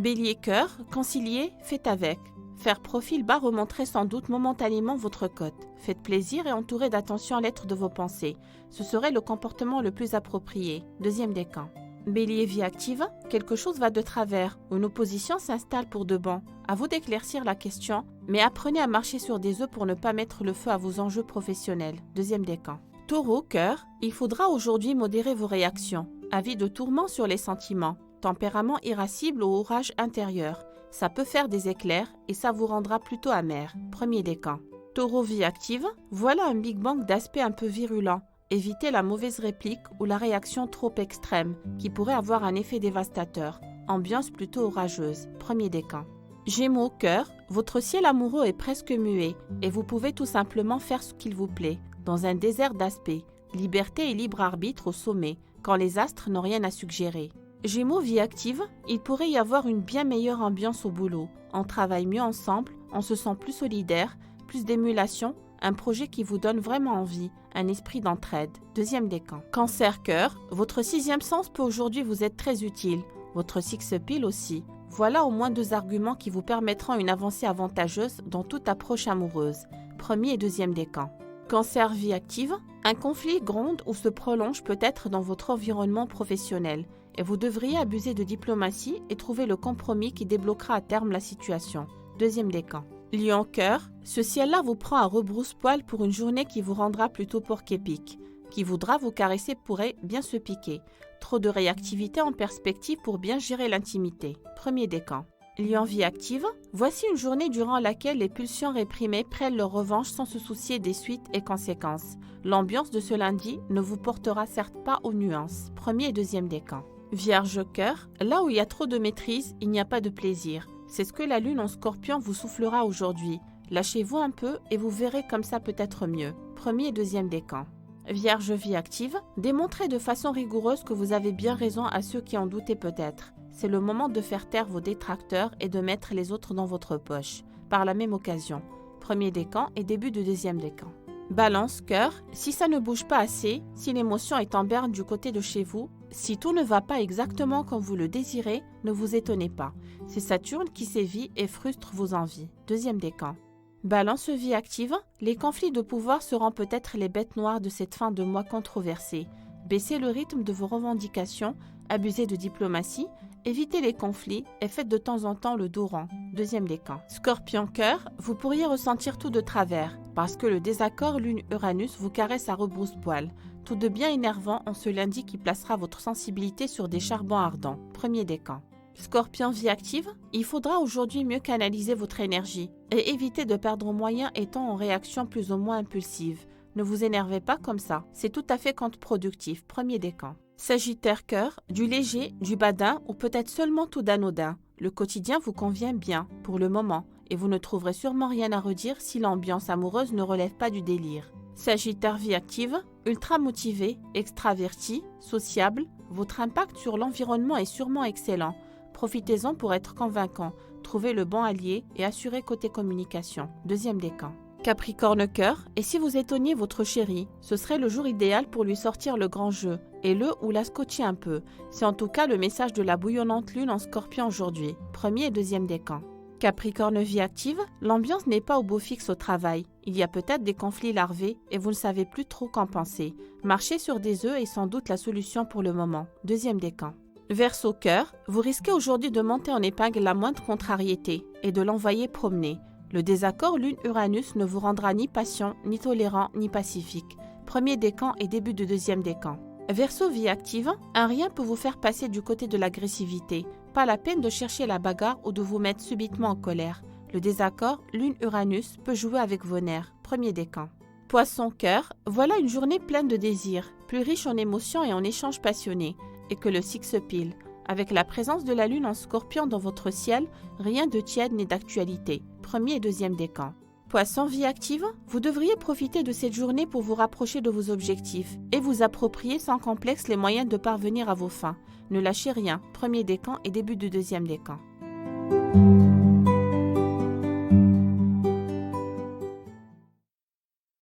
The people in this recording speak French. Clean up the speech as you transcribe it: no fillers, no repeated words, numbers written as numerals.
Bélier cœur, concilier, faites avec. Faire profil bas remonterait sans doute momentanément votre cote. Faites plaisir et entourez d'attention l'être de vos pensées. Ce serait le comportement le plus approprié. Deuxième décan. Bélier vie active, quelque chose va de travers, une opposition s'installe pour de bon. À vous d'éclaircir la question, mais apprenez à marcher sur des œufs pour ne pas mettre le feu à vos enjeux professionnels. Deuxième décan. Taureau, cœur, il faudra aujourd'hui modérer vos réactions. Avis de tourment sur les sentiments. Tempérament irascible ou orage intérieur. Ça peut faire des éclairs et ça vous rendra plutôt amer. Premier décan. Taureau vie active, voilà un big bang d'aspect un peu virulent. Évitez la mauvaise réplique ou la réaction trop extrême qui pourrait avoir un effet dévastateur. Ambiance plutôt orageuse. Premier décan. Gémeaux, cœur, votre ciel amoureux est presque muet et vous pouvez tout simplement faire ce qu'il vous plaît, dans un désert d'aspects. Liberté et libre arbitre au sommet, quand les astres n'ont rien à suggérer. Gémeaux vie active, il pourrait y avoir une bien meilleure ambiance au boulot. On travaille mieux ensemble, on se sent plus solidaire, plus d'émulation, un projet qui vous donne vraiment envie, un esprit d'entraide. Deuxième décan. Cancer cœur, votre sixième sens peut aujourd'hui vous être très utile, votre six pile aussi. Voilà au moins 2 arguments qui vous permettront une avancée avantageuse dans toute approche amoureuse. Premier et deuxième décan. Cancer vie active, un conflit gronde ou se prolonge peut-être dans votre environnement professionnel et vous devriez abuser de diplomatie et trouver le compromis qui débloquera à terme la situation. Deuxième décan. Lion cœur, ce ciel-là vous prend à rebrousse-poil pour une journée qui vous rendra plutôt porc-épic. Qui voudra vous caresser pourrait bien se piquer. Trop de réactivité en perspective pour bien gérer l'intimité. Premier décan. Lion vie active, voici une journée durant laquelle les pulsions réprimées prennent leur revanche sans se soucier des suites et conséquences. L'ambiance de ce lundi ne vous portera certes pas aux nuances. Premier et deuxième décan. Vierge cœur, là où il y a trop de maîtrise, il n'y a pas de plaisir. C'est ce que la lune en scorpion vous soufflera aujourd'hui. Lâchez-vous un peu et vous verrez comme ça peut être mieux. Premier et deuxième décan. Vierge vie active, démontrez de façon rigoureuse que vous avez bien raison à ceux qui en doutaient peut-être. C'est le moment de faire taire vos détracteurs et de mettre les autres dans votre poche. Par la même occasion. Premier décan et début de deuxième décan. Balance cœur, si ça ne bouge pas assez, si l'émotion est en berne du côté de chez vous, si tout ne va pas exactement comme vous le désirez, ne vous étonnez pas. C'est Saturne qui sévit et frustre vos envies. Deuxième décan. Balance vie active, les conflits de pouvoir seront peut-être les bêtes noires de cette fin de mois controversée. Baissez le rythme de vos revendications, abusez de diplomatie, évitez les conflits et faites de temps en temps le dos rond. Deuxième décan. Scorpion cœur, vous pourriez ressentir tout de travers, parce que le désaccord Lune-Uranus vous caresse à rebrousse-poil. Tout de bien énervant en ce lundi qui placera votre sensibilité sur des charbons ardents. Premier décan. Scorpion vie active, il faudra aujourd'hui mieux canaliser votre énergie et éviter de perdre moyen étant en réaction plus ou moins impulsive. Ne vous énervez pas comme ça, c'est tout à fait contre-productif. Premier décan. Sagittaire cœur, du léger, du badin ou peut-être seulement tout d'anodin. Le quotidien vous convient bien, pour le moment, et vous ne trouverez sûrement rien à redire si l'ambiance amoureuse ne relève pas du délire. Sagittaire vie active, ultra motivé, extraverti, sociable, votre impact sur l'environnement est sûrement excellent. Profitez-en pour être convaincant, trouvez le bon allié et assurez côté communication. Deuxième décan. Capricorne cœur, et si vous étonniez votre chéri, ce serait le jour idéal pour lui sortir le grand jeu, et le ou la scotcher un peu. C'est en tout cas le message de la bouillonnante lune en scorpion aujourd'hui. Premier et deuxième décan. Capricorne vie active, l'ambiance n'est pas au beau fixe au travail. Il y a peut-être des conflits larvés et vous ne savez plus trop qu'en penser. Marcher sur des œufs est sans doute la solution pour le moment. Deuxième décan. Verseau cœur, vous risquez aujourd'hui de monter en épingle la moindre contrariété et de l'envoyer promener. Le désaccord Lune-Uranus ne vous rendra ni patient, ni tolérant, ni pacifique. Premier décan et début de deuxième décan. Verseau vie active, un rien peut vous faire passer du côté de l'agressivité. Pas la peine de chercher la bagarre ou de vous mettre subitement en colère. Le désaccord Lune-Uranus peut jouer avec vos nerfs. Premier décan. Poisson cœur, voilà une journée pleine de désirs, plus riche en émotions et en échanges passionnés. Et que le six pile. Avec la présence de la lune en scorpion dans votre ciel, rien de tiède ni d'actualité. Premier et deuxième décan. Poisson vie active, vous devriez profiter de cette journée pour vous rapprocher de vos objectifs et vous approprier sans complexe les moyens de parvenir à vos fins. Ne lâchez rien. Premier décan et début de deuxième décan.